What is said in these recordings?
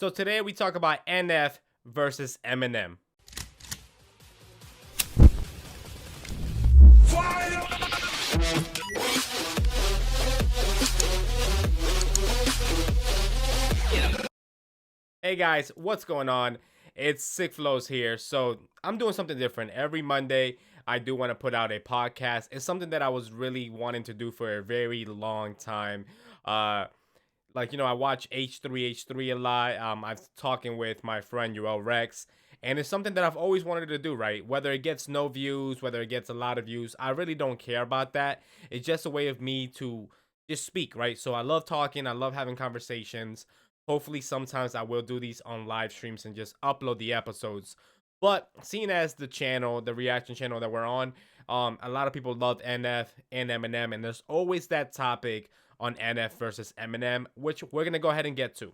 So today we talk about NF versus Eminem. Hey guys, what's going on? It's Iamsickflowz here. So I'm doing something different. Every Monday, I do want to put out a podcast. It's something that I was really wanting to do for a very long time. Uh, I watch H3H3 a lot. I'm talking with my friend Rex, and it's something that I've always wanted to do, right? Whether it gets no views, whether it gets a lot of views, I really don't care about that. It's just a way of me to just speak, right? So I love talking, I love having conversations. Hopefully, sometimes I will do these on live streams and just upload the episodes. But seeing as the channel, the reaction channel that we're on, a lot of people love NF and Eminem, and there's always that topic on NF versus Eminem, which we're gonna go ahead and get to.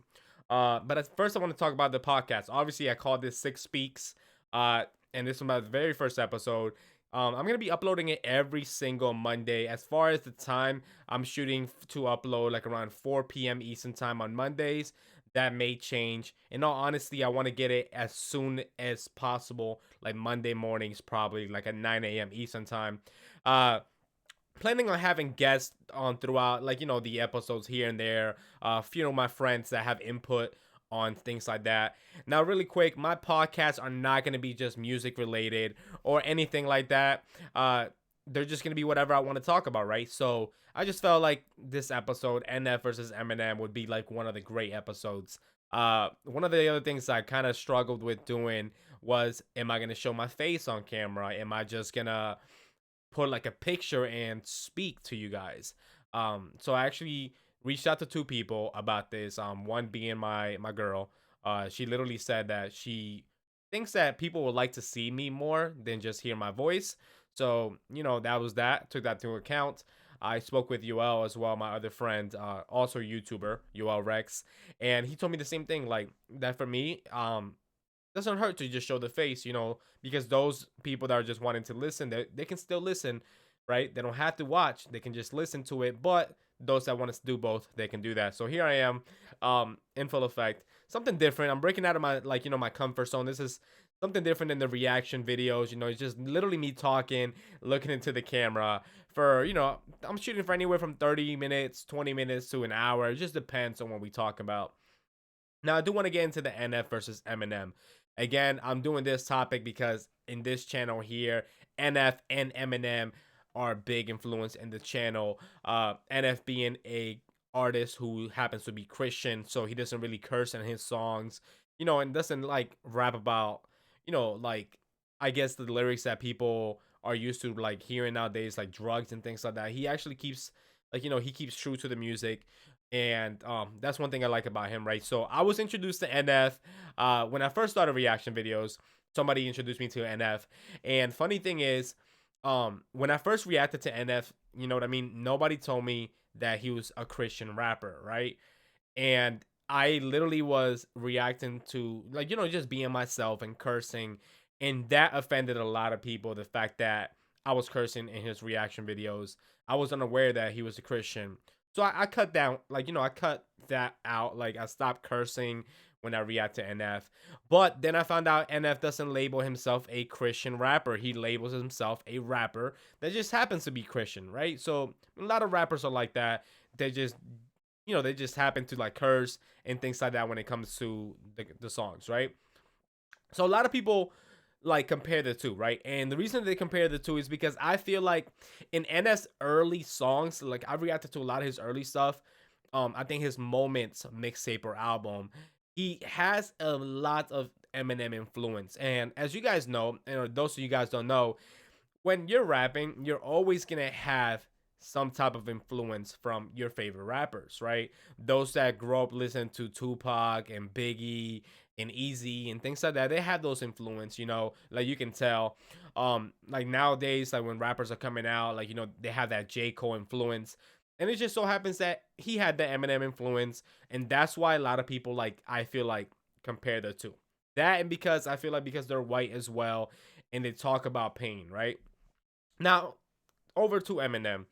But at first, I want to talk about the podcast. Obviously, I called this Six Speaks, and this was my very first episode. I'm gonna be uploading it every single Monday. As far as the time, I'm shooting to upload like around 4 p.m. Eastern time on Mondays. That may change. In all honesty, I want to get it as soon as possible, like Monday mornings, probably like at 9 a.m. Eastern time. Planning on having guests on throughout, the episodes here and there. A few of my friends that have input on things like that. Now, really quick, my podcasts are not going to be just music related or anything like that. They're just going to be whatever I want to talk about, right? So I just felt like this episode, NF versus Eminem, would be like one of the great episodes. One of the other things I kind of struggled with doing was, am I going to show my face on camera? Am I just going to put like a picture and speak to you guys? So I actually reached out to two people about this. One being my girl. She literally said that she thinks that people would like to see me more than just hear my voice. So that was that. Took that into account. I spoke with UL as well, my other friend, also YouTuber, Rex, and he told me the same thing, like that for me, doesn't hurt to just show the face, because those people that are just wanting to listen, they can still listen, right? They don't have to watch, they can just listen to it. But those that want to do both, they can do that. So here I am, in full effect, something different. I'm breaking out of my my comfort zone. This is something different than the reaction videos. It's just literally me talking, looking into the camera for, I'm shooting for anywhere from 30 minutes, 20 minutes to an hour. It just depends on what we talk about. Now, I do want to get into the NF versus Eminem. Again, I'm doing this topic because in this channel here, NF and Eminem are a big influence in the channel. NF being a artist who happens to be Christian, so he doesn't really curse in his songs, and doesn't like rap about, like, I guess the lyrics that people are used to like hearing nowadays, like drugs and things like that. He actually keeps, he keeps true to the music. And that's one thing I like about him, right? So I was introduced to NF when I first started reaction videos. Somebody introduced me to NF, and funny thing is, when I first reacted to NF, you know what I mean, nobody told me that he was a Christian rapper, right? And I literally was reacting to, like, just being myself and cursing, and that offended a lot of people. The fact that I was cursing in his reaction videos, I was unaware that he was a Christian. So I cut down, I cut that out. Like, I stopped cursing when I react to NF. But then I found out NF doesn't label himself a Christian rapper. He labels himself a rapper that just happens to be Christian, right? So a lot of rappers are like that. They just, they just happen to like curse and things like that when it comes to the songs, right? So a lot of people like compare the two, right? And the reason they compare the two is because I feel like in NS early songs, like I've reacted to a lot of his early stuff. I think his Moments mixtape or album, he has a lot of Eminem influence. And as you guys know, and those of you guys don't know, when you're rapping, you're always gonna have some type of influence from your favorite rappers, right? Those that grow up listening to Tupac and Biggie and Easy and things like that, they have those influence, like you can tell. Like nowadays, like when rappers are coming out, like, they have that J. Cole influence. And it just so happens that he had the Eminem influence, and that's why a lot of people, like, I feel like, compare the two. That, and because I feel like because they're white as well, and they talk about pain, right? Now, over to Eminem.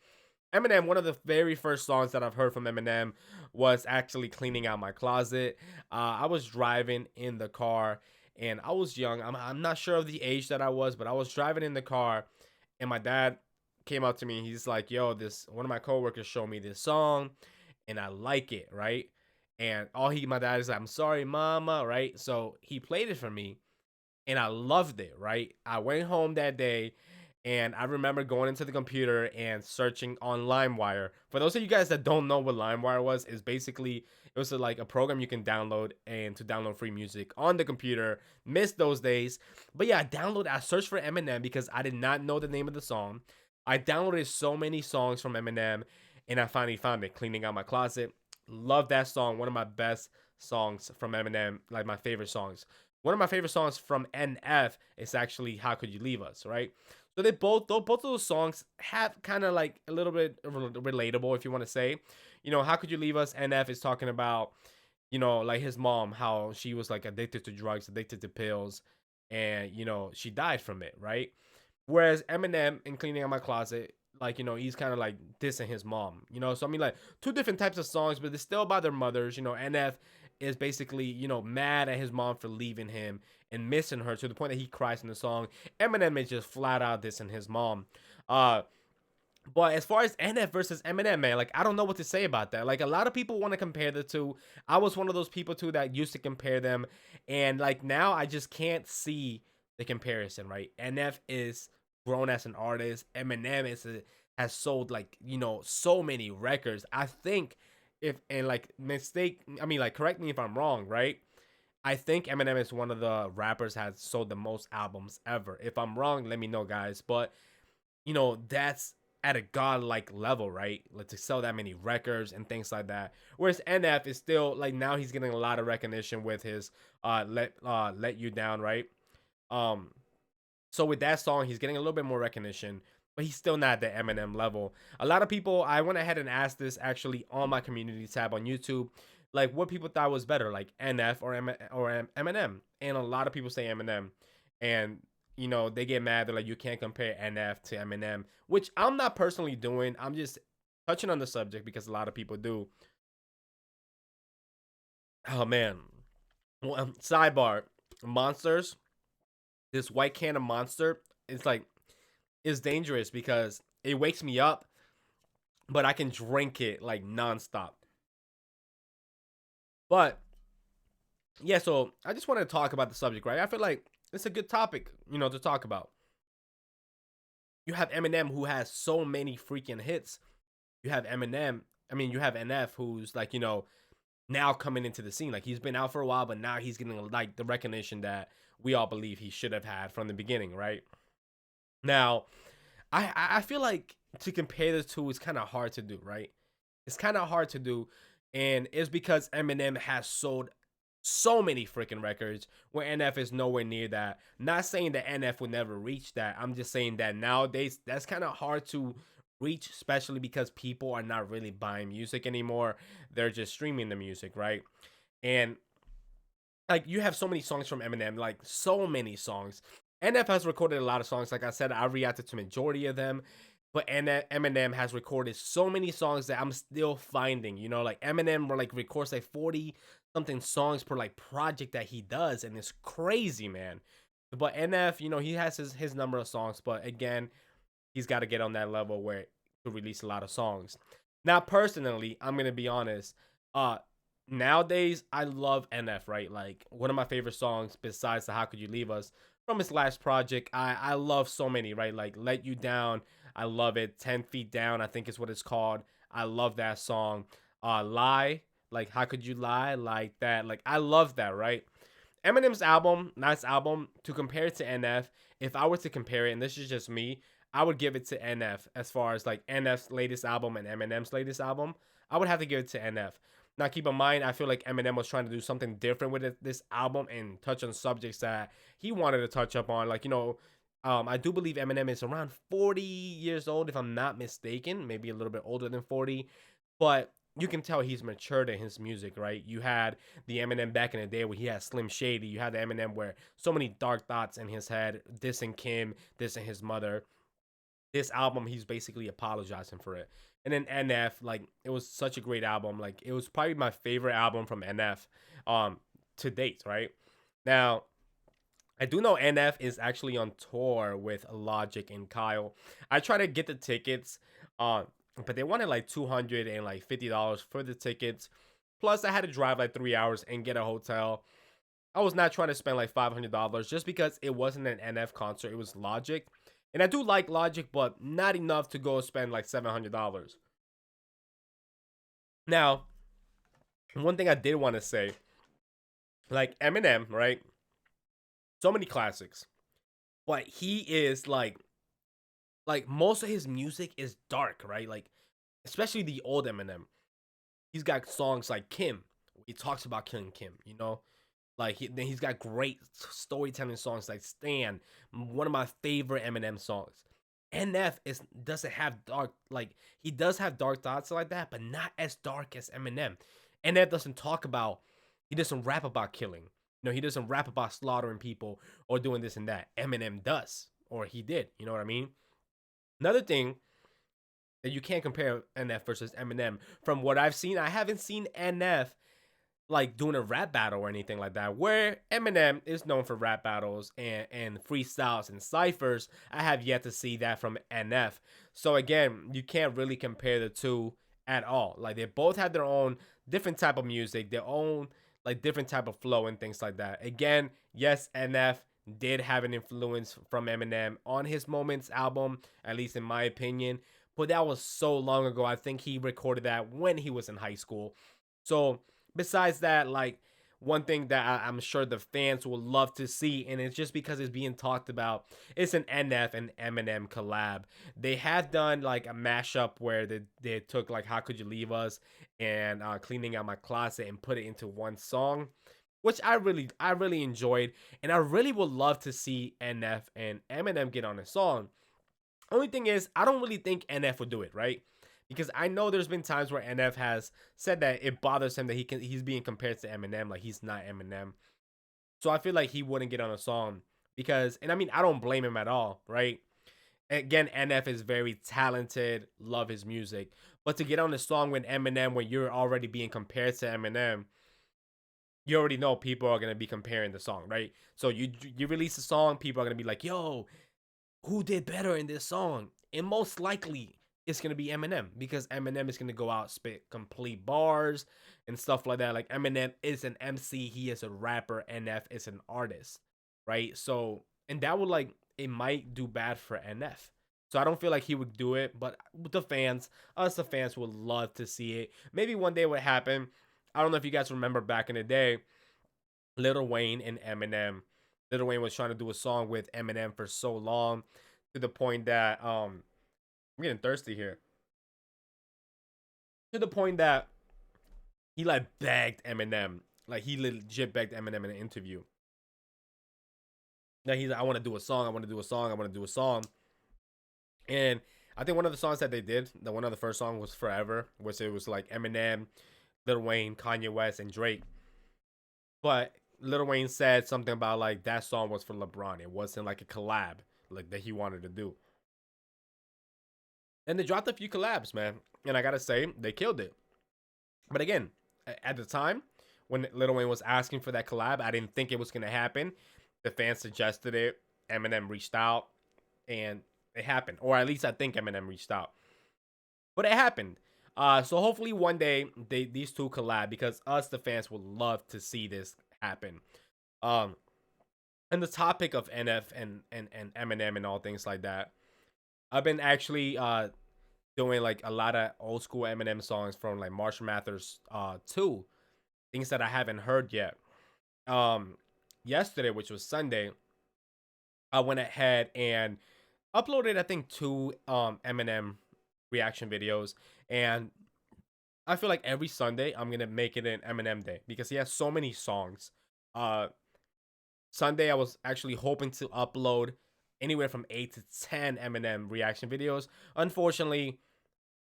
Eminem, one of the very first songs that I've heard from Eminem was actually Cleaning Out My Closet. I was driving in the car and I was young. I'm not sure of the age that I was, but I was driving in the car and my dad came up to me. He's like, "Yo, this one of my coworkers showed me this song and I like it, right?" And my dad is like, "I'm sorry, mama," right? So he played it for me and I loved it, right? I went home that day and I remember going into the computer and searching on LimeWire. For those of you guys that don't know what LimeWire was, is basically it was like a program you can download and to download free music on the computer. Missed those days. But yeah, I searched for Eminem because I did not know the name of the song. I downloaded so many songs from Eminem and I finally found it, Cleaning Out My Closet. Love that song. One of my best songs from Eminem, like my favorite songs. One of my favorite songs from NF is actually "How Could You Leave Us," right? So they both of those songs have kind of like a little bit relatable, if you want to say. "How Could You Leave Us?" NF is talking about, like his mom, how she was like addicted to drugs, addicted to pills, and she died from it, right? Whereas Eminem in Cleaning Out My Closet, like, he's kind of like dissing his mom, So, I mean, like, two different types of songs, but it's still about their mothers. NF is basically, mad at his mom for leaving him and missing her to the point that he cries in the song. Eminem is just flat out dissing his mom. Uh, but as far as NF versus Eminem, man, like I don't know what to say about that. Like a lot of people want to compare the two. I was one of those people too that used to compare them, and like now I just can't see the comparison. Right? NF is grown as an artist. Eminem has sold like so many records. I think if and like mistake, I mean like correct me if I'm wrong. Right? I think Eminem is one of the rappers has sold the most albums ever. If I'm wrong, let me know, guys. But that's at a godlike level, right? Like to sell that many records and things like that. Whereas NF is still like now he's getting a lot of recognition with his let you down, right? Um so with that song, he's getting a little bit more recognition, but he's still not at the Eminem level. A lot of people, I went ahead and asked this actually on my community tab on YouTube, like what people thought was better, like NF or Eminem, and a lot of people say Eminem, and they get mad. They're like, you can't compare NF to Eminem, which I'm not personally doing. I'm just touching on the subject because a lot of people do. Oh man, well, sidebar, monsters. This white can of Monster, it's like is dangerous because it wakes me up, but I can drink it like nonstop. But yeah, so I just want to talk about the subject, right? I feel like it's a good topic, to talk about. You have Eminem who has so many freaking hits. You have Eminem, I mean, you have NF who's like, now coming into the scene. Like he's been out for a while, but now he's getting like the recognition that we all believe he should have had from the beginning, right? Now, I feel like to compare the two is kind of hard to do, right? It's kind of hard to do, and it's because Eminem has sold so many freaking records where NF is nowhere near that. Not saying that NF would never reach that. I'm just saying that nowadays that's kind of hard to reach, especially because people are not really buying music anymore. They're just streaming the music, right? And like you have so many songs from Eminem, like so many songs. NF has recorded a lot of songs. Like I said, I reacted to majority of them, but Eminem has recorded so many songs that I'm still finding. Like Eminem like records like 40 something songs per like project that he does, and it's crazy, man. But NF, he has his number of songs, but again, he's got to get on that level where to release a lot of songs. Now, personally, I'm gonna be honest. Uh, Nowadays I love NF, right? Like one of my favorite songs besides the "How Could You Leave Us" from his last project. I love so many, right? Like "Let You Down," I love it. 10 Feet Down, I think is what it's called. I love that song. Lie, like "How Could You Lie," like that. Like I love that, right? Eminem's album, nice album. To compare it to NF, if I were to compare it, and this is just me, I would give it to NF as far as like NF's latest album and Eminem's latest album. I would have to give it to NF. Now, keep in mind, I feel like Eminem was trying to do something different with this album and touch on subjects that he wanted to touch up on. Like, I do believe Eminem is around 40 years old, if I'm not mistaken, maybe a little bit older than 40. But you can tell he's matured in his music, right? You had the Eminem back in the day where he had Slim Shady. You had the Eminem where so many dark thoughts in his head, dissing Kim, dissing his mother. This album, he's basically apologizing for it. And then NF, like it was such a great album. Like it was probably my favorite album from NF to date, right? Now, I do know NF is actually on tour with Logic and Kyle. I tried to get the tickets, but they wanted like $250 for the tickets. Plus, I had to drive like 3 hours and get a hotel. I was not trying to spend like $500 just because it wasn't an NF concert. It was Logic. And I do like Logic, but not enough to go spend like $700. Now, one thing I did want to say, like Eminem, right? So many classics. But he is like most of his music is dark, right? Like especially the old Eminem. He's got songs like Kim. He talks about killing Kim, you know? Like then he's got great storytelling songs like Stan, one of my favorite Eminem songs. NF is doesn't have dark like he does have dark thoughts like that, but not as dark as Eminem. NF doesn't talk about he doesn't rap about killing. You know, he doesn't rap about slaughtering people or doing this and that. Eminem does, or he did. You know what I mean? Another thing that you can't compare NF versus Eminem. From what I've seen, I haven't seen NF like doing a rap battle or anything like that. Where Eminem is known for rap battles and freestyles and ciphers, I have yet to see that from NF. So again, you can't really compare the two at all. Like they both have their own different type of music, their own like different type of flow and things like that. Again, yes, NF did have an influence from Eminem on his Moments album, at least in my opinion. But that was so long ago. I think he recorded that when he was in high school. So besides that, like one thing that I'm sure the fans will love to see, and it's just because it's being talked about, it's an NF and Eminem collab. They have done like a mashup where they took like How Could You Leave Us and Cleaning Out My Closet and put it into one song, which I really enjoyed, and I really would love to see NF and Eminem get on a song. Only thing is, I don't really think NF would do it, right? Because I know there's been times where NF has said that it bothers him that he's being compared to Eminem, like he's not Eminem. So I feel like he wouldn't get on a song because, and I mean, I don't blame him at all, right? Again, NF is very talented, love his music, but to get on a song with Eminem when you're already being compared to Eminem, you already know people are gonna be comparing the song, right? So you release a song, people are gonna be like, "Yo, who did better in this song?" And most likely it's gonna be Eminem because Eminem is gonna go out spit complete bars and stuff like that. Like Eminem is an MC, he is a rapper, NF is an artist, right? So and that would like it might do bad for NF. So I don't feel like he would do it, but the fans, us the fans would love to see it. Maybe one day would happen. I don't know if you guys remember back in the day, Lil Wayne and Eminem. Lil Wayne was trying to do a song with Eminem for so long to the point that I'm getting thirsty here. To the point that he like begged Eminem, like he legit begged Eminem in an interview. That he's like, I want to do a song, I want to do a song, I want to do a song. And I think one of the songs that they did, the one of the first song was Forever, which it was like Eminem, Lil Wayne, Kanye West, and Drake. But Lil Wayne said something about like that song was for LeBron. It wasn't like a collab like that he wanted to do. And they dropped a few collabs, man. And I gotta say, they killed it. But again, at the time when Lil Wayne was asking for that collab, I didn't think it was gonna happen. The fans suggested it. Eminem reached out, and it happened. Or at least I think Eminem reached out. But it happened. So hopefully one day these two collab because us the fans would love to see this happen. Um, and the topic of NF and Eminem and all things like that. I've been actually doing like a lot of old school Eminem songs from like Marshall Mathers 2, things that I haven't heard yet. Um Yesterday, which was Sunday, I went ahead and uploaded I think two Eminem reaction videos, and I feel like every Sunday I'm going to make it an Eminem day because he has so many songs. Uh Sunday I was actually hoping to upload anywhere from 8 to 10 Eminem reaction videos. Unfortunately,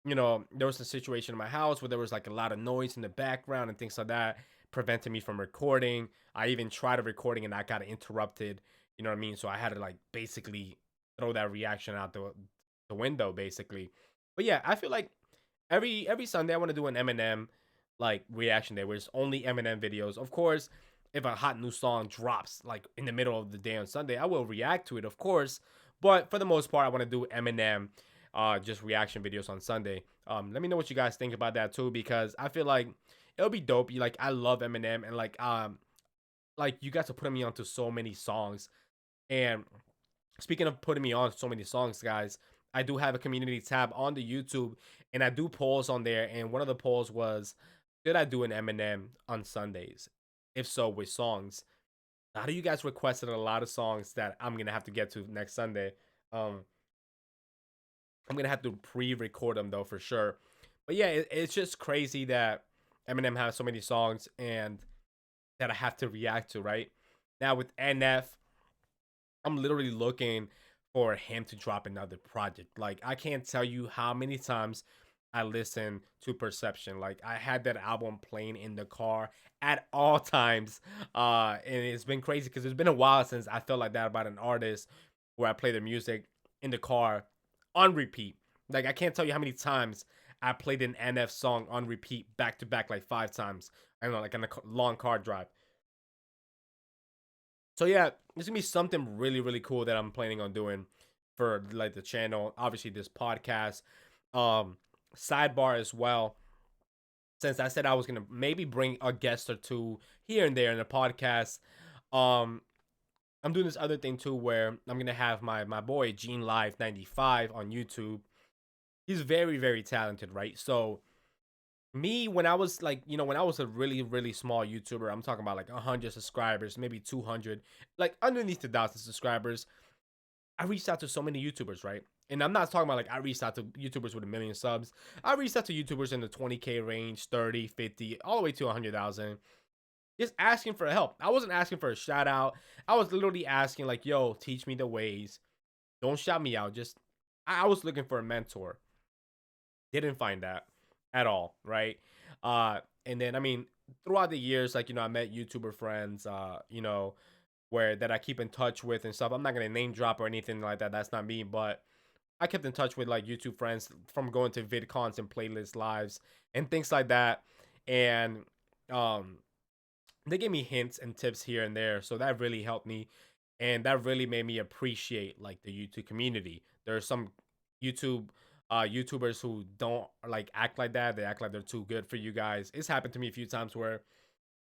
you know, there was a situation in my house where there was like a lot of noise in the background and things like that, preventing me from recording. I even tried a recording and I got interrupted. You know what I mean? So I had to like basically throw that reaction out the window, basically. But yeah, I feel like every Sunday I want to do an Eminem like reaction day where it's only Eminem videos. Of course, if a hot new song drops like in the middle of the day on Sunday, I will react to it, of course. But for the most part, I want to do Eminem just reaction videos on Sunday. Let me know what you guys think about that too, because I feel like it'll be dope. Like I love Eminem, and like you guys are putting me onto so many songs. And speaking of putting me on so many songs, guys, I do have a community tab on the YouTube, and I do polls on there. And one of the polls was, did I do an Eminem on Sundays? If so, which songs? A lot of you guys requested a lot of songs that I'm gonna have to get to next Sunday. Um, I'm gonna have to pre-record them though for sure. But yeah, it's just crazy that Eminem has so many songs and that I have to react to. Right now with NF, I'm literally looking for him to drop another project. Like I can't tell you how many times I listen to Perception. Like I had that album playing in the car at all times. And it's been crazy because it's been a while since I felt like that about an artist where I play their music in the car on repeat. Like I can't tell you how many times I played an NF song on repeat back to back like 5 times. I don't know, like on a long car drive. So yeah, it's gonna be something really really cool that I'm planning on doing for like the channel. Obviously, this podcast, um, sidebar as well. Since I said I was gonna maybe bring a guest or two here and there in the podcast, um, I'm doing this other thing too where I'm gonna have my boy Gene Live 95 on YouTube. He's very very talented, right? So me when I was like, when I was a really really small YouTuber, I'm talking about like 100 subscribers, maybe 200, like underneath the 1,000 subscribers. I reached out to so many YouTubers, right? And I'm not talking about like I reached out to YouTubers with a million subs. I reached out to YouTubers in the 20K range, 30, 50, all the way to 100,000, just asking for help. I wasn't asking for a shout out. I was literally asking like, yo, teach me the ways. Don't shout me out. Just I was looking for a mentor. Didn't find that at all, right? And then I mean, throughout the years, like I met YouTuber friends, where that I keep in touch with and stuff. I'm not gonna name drop or anything like that. That's not me, but I kept in touch with like YouTube friends from going to VidCons and playlist lives and things like that. And um, they gave me hints and tips here and there, so that really helped me, and that really made me appreciate like the YouTube community. There are some YouTube YouTubers who don't like act like that. They act like they're too good for you guys. It's happened to me a few times where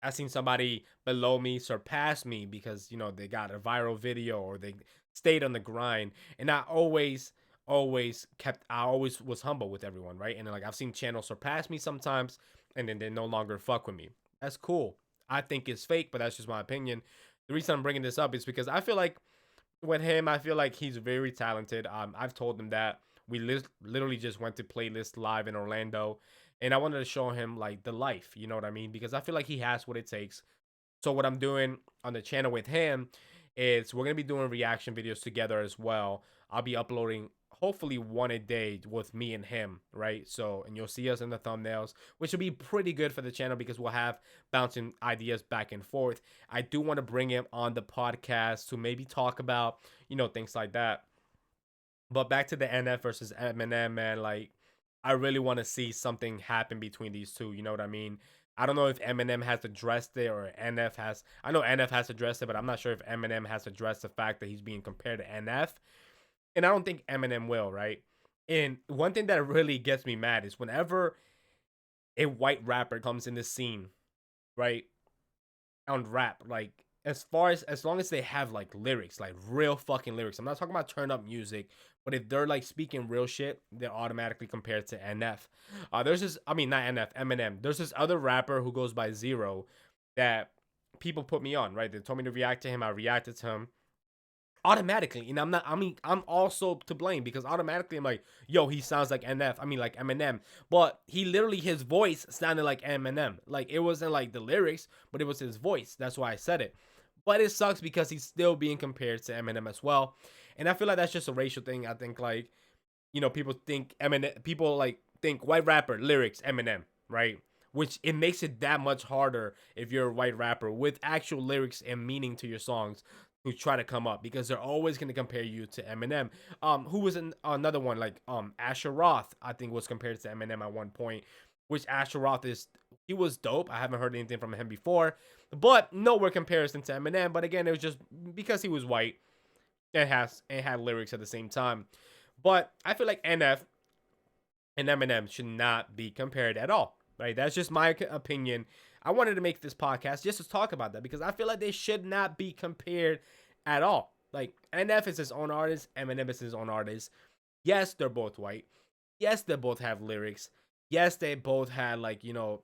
I seen somebody below me surpass me because they got a viral video or they stayed on the grind, and I always was humble with everyone, right? And then, like I've seen channels surpass me sometimes, and then they no longer fuck with me. That's cool. I think it's fake, but that's just my opinion. The reason I'm bringing this up is because I feel like with him, I feel like he's very talented. I've told him that we literally just went to playlist live in Orlando, and I wanted to show him like the life. You know what I mean? Because I feel like he has what it takes. So what I'm doing on the channel with him is we're gonna be doing reaction videos together as well. I'll be uploading hopefully one a day with me and him, right? So and you'll see us in the thumbnails, which will be pretty good for the channel because we'll have bouncing ideas back and forth. I do want to bring him on the podcast to maybe talk about things like that. But back to the NF versus Eminem, man. Like, I really want to see something happen between these two. You know what I mean? I don't know if Eminem has addressed it or NF has. I know NF has addressed it, but I'm not sure if Eminem has addressed the fact that he's being compared to NF. And I don't think Eminem will, right? And one thing that really gets me mad is whenever a white rapper comes in the scene, right? On rap, like as long as they have like lyrics, like real fucking lyrics. I'm not talking about turn up music, but if they're like speaking real shit, they're automatically compared to NF. There's this, I mean, not NF, Eminem. There's this other rapper who goes by Zero that people put me on, right? They told me to react to him. I reacted to him automatically, and I'm also to blame because automatically I'm like, yo, he sounds like NF, I mean like Eminem. But he literally, his voice sounded like Eminem. Like it wasn't like the lyrics, but it was his voice. That's why I said it. But it sucks because he's still being compared to Eminem as well. And I feel like that's just a racial thing. I think like, people think Eminem, people like think white rapper lyrics Eminem, right? Which it makes it that much harder if you're a white rapper with actual lyrics and meaning to your songs who try to come up because they're always going to compare you to Eminem. Who was another one like Asher Roth, I think was compared to Eminem at one point, which Asher Roth is he was dope. I haven't heard anything from him before, but nowhere comparison to Eminem. But again, it was just because he was white and had lyrics at the same time. But I feel like NF and Eminem should not be compared at all. Right? That's just my opinion. I wanted to make this podcast just to talk about that because I feel like they should not be compared at all. Like NF is his own artist, Eminem is his own artist. Yes, they're both white. Yes, they both have lyrics. Yes, they both had like,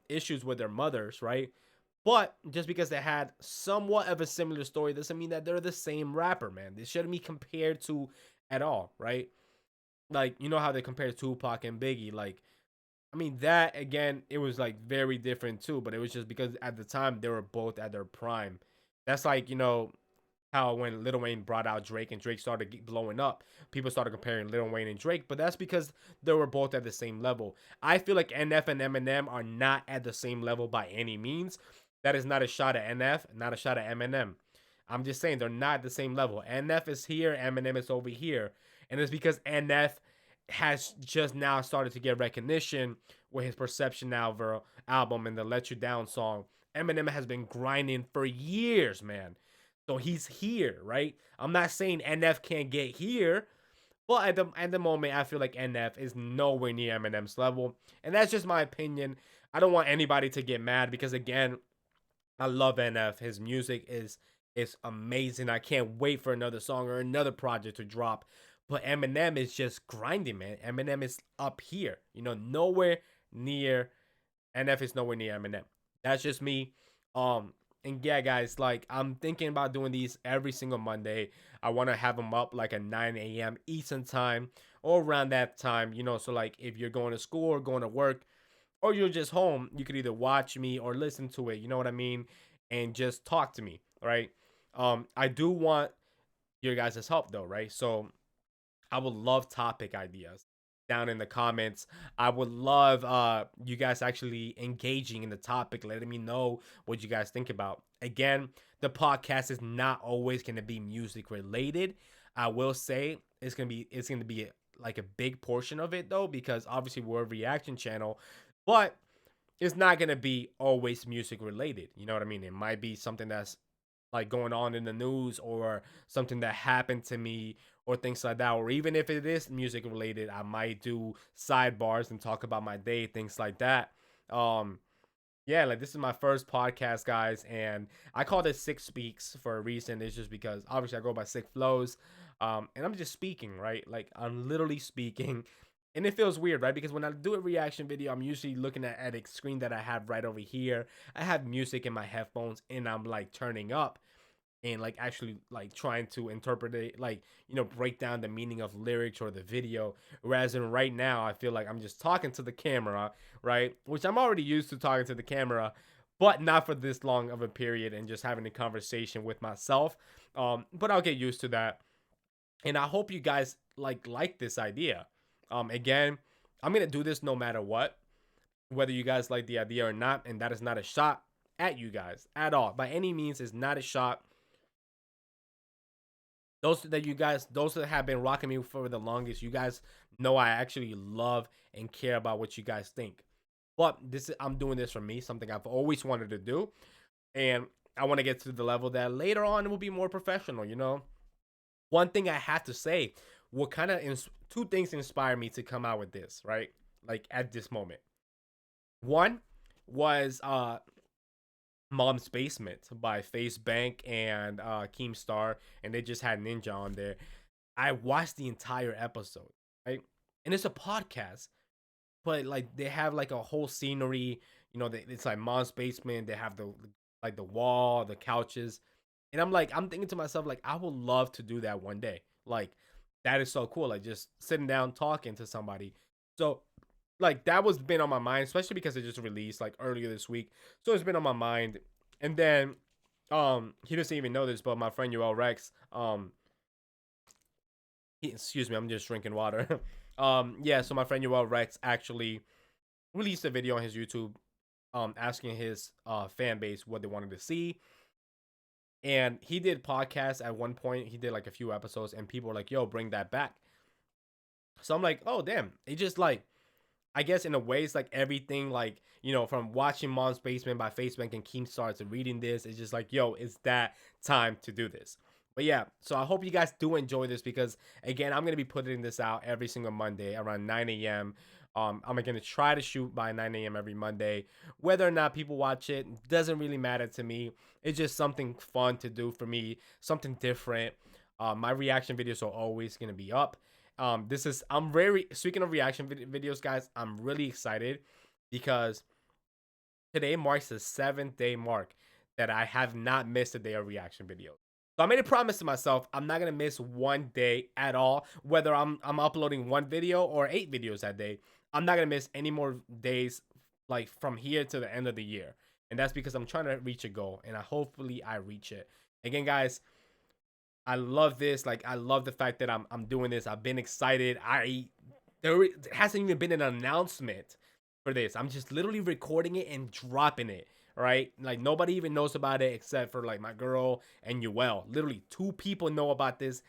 issues with their mothers, right? But just because they had somewhat of a similar story doesn't mean that they're the same rapper, man. They shouldn't be compared to at all, right? Like, you know how they compare Tupac and Biggie, like I mean, that again, it was like very different too, but it was just because at the time they were both at their prime. That's like, how when Lil Wayne brought out Drake and Drake started blowing up, people started comparing Lil Wayne and Drake, but that's because they were both at the same level. I feel like NF and Eminem are not at the same level by any means. That is not a shot at NF, not a shot at Eminem. I'm just saying they're not at the same level. NF is here, Eminem is over here. And it's because NF has just now started to get recognition with his Perception album and the Let You Down song. Eminem has been grinding for years, man. So he's here, right? I'm not saying NF can't get here, but at the moment, I feel like NF is nowhere near Eminem's level, and that's just my opinion. I don't want anybody to get mad because again, I love NF. His music is amazing. I can't wait for another song or another project to drop. But Eminem is just grinding, man. Eminem is up here. Nowhere near NF is nowhere near Eminem. That's just me. And yeah, guys, like I'm thinking about doing these every single Monday. I want to have them up like at 9 a.m. Eastern time or around that time. So like if you're going to school or going to work or you're just home, you could either watch me or listen to it. You know what I mean? And just talk to me, right? I do want your guys' help though, right? So I would love topic ideas down in the comments. I would love you guys actually engaging in the topic, letting me know what you guys think about. Again, the podcast is not always going to be music related. I will say it's going to be like a big portion of it though because obviously we're a reaction channel, but it's not going to be always music related. You know what I mean? It might be something that's like going on in the news or something that happened to me or things like that. Or even if it is music related, I might do sidebars and talk about my day, things like that. Um, yeah, like this is my first podcast, guys, and I called it Sick Speaks for a reason. It's just because obviously I go by Iamsickflowz, and I'm just speaking, right? Like I'm literally speaking, and it feels weird, right? Because when I do a reaction video, I'm usually looking at a screen that I have right over here. I have music in my headphones, and I'm like turning up and like actually like trying to interpret it, like break down the meaning of lyrics or the video, whereas in right now I feel like I'm just talking to the camera, right? Which I'm already used to talking to the camera, but not for this long of a period and just having a conversation with myself. But I'll get used to that, and I hope you guys like this idea. Again, I'm gonna do this no matter what, whether you guys like the idea or not, and that is not a shot at you guys at all by any means. Is not a shot. Those that have been rocking me for the longest, you guys know I actually love and care about what you guys think. But I'm doing this for me, something I've always wanted to do, and I want to get to the level that later on it will be more professional. One thing I have to say, what kind of two things inspired me to come out with this, right? Like at this moment. One was Mom's Basement by Face Bank and Keemstar, and they just had Ninja on there. I watched the entire episode, right? And it's a podcast, but like they have like a whole scenery. It's like Mom's Basement. They have the wall, the couches, and I'm thinking to myself like I would love to do that one day. Like that is so cool. Like just sitting down talking to somebody. So like that was been on my mind, especially because it just released like earlier this week. So it's been on my mind. And then he doesn't even know this, but my friend Yoel Rex, excuse me, I'm just drinking water. Yeah, so my friend Yoel Rex actually released a video on his YouTube asking his fan base what they wanted to see. And he did podcasts at one point. He did like a few episodes, and people were like, "Yo, bring that back." So I'm like, "Oh, damn!" It just like, I guess in a way, it's like everything, like, from watching Mom's Basement by Facebook and Keemstar to reading this, it's just like, yo, it's that time to do this. But yeah, so I hope you guys do enjoy this because, again, I'm going to be putting this out every single Monday around 9 a.m. I'm going to try to shoot by 9 a.m. every Monday. Whether or not people watch it doesn't really matter to me. It's just something fun to do for me, something different. My reaction videos are always going to be up. I'm very, speaking of reaction videos, guys, I'm really excited because today marks the 7th day mark that I have not missed a day of reaction videos. So I made a promise to myself, I'm not gonna miss one day at all, whether I'm uploading one video or 8 videos that day. I'm not gonna miss any more days, like from here to the end of the year. And that's because I'm trying to reach a goal, and hopefully I reach it. Again, guys, I love this. Like, I love the fact that I'm doing this. I've been excited. There hasn't even been an announcement for this. I'm just literally recording it and dropping it. Right? Like, nobody even knows about it except for like my girl and Yoel. Literally 2 people know about this,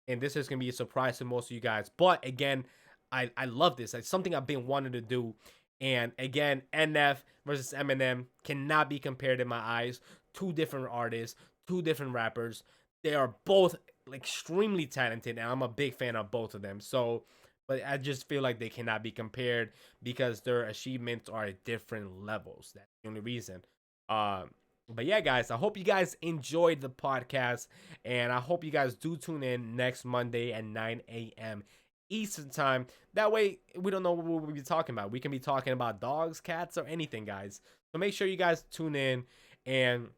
and this is gonna be a surprise to most of you guys. But again, I love this. It's something I've been wanting to do. And again, NF versus Eminem cannot be compared in my eyes. 2 different artists, 2 different rappers. They are both extremely talented, and I'm a big fan of both of them. So, but I just feel like they cannot be compared because their achievements are at different levels. That's the only reason. Um, but yeah, guys, I hope you guys enjoyed the podcast, and I hope you guys do tune in next Monday at 9 a.m. Eastern time. That way, we don't know what we'll be talking about. We can be talking about dogs, cats, or anything, guys. So make sure you guys tune in, and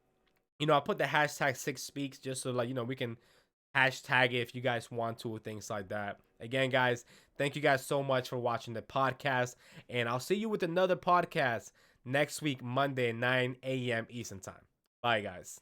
I put the hashtag 6speaks just so, like, we can hashtag it if you guys want to, or things like that. Again, guys, thank you guys so much for watching the podcast, and I'll see you with another podcast next week, Monday, 9 a.m. Eastern time. Bye, guys.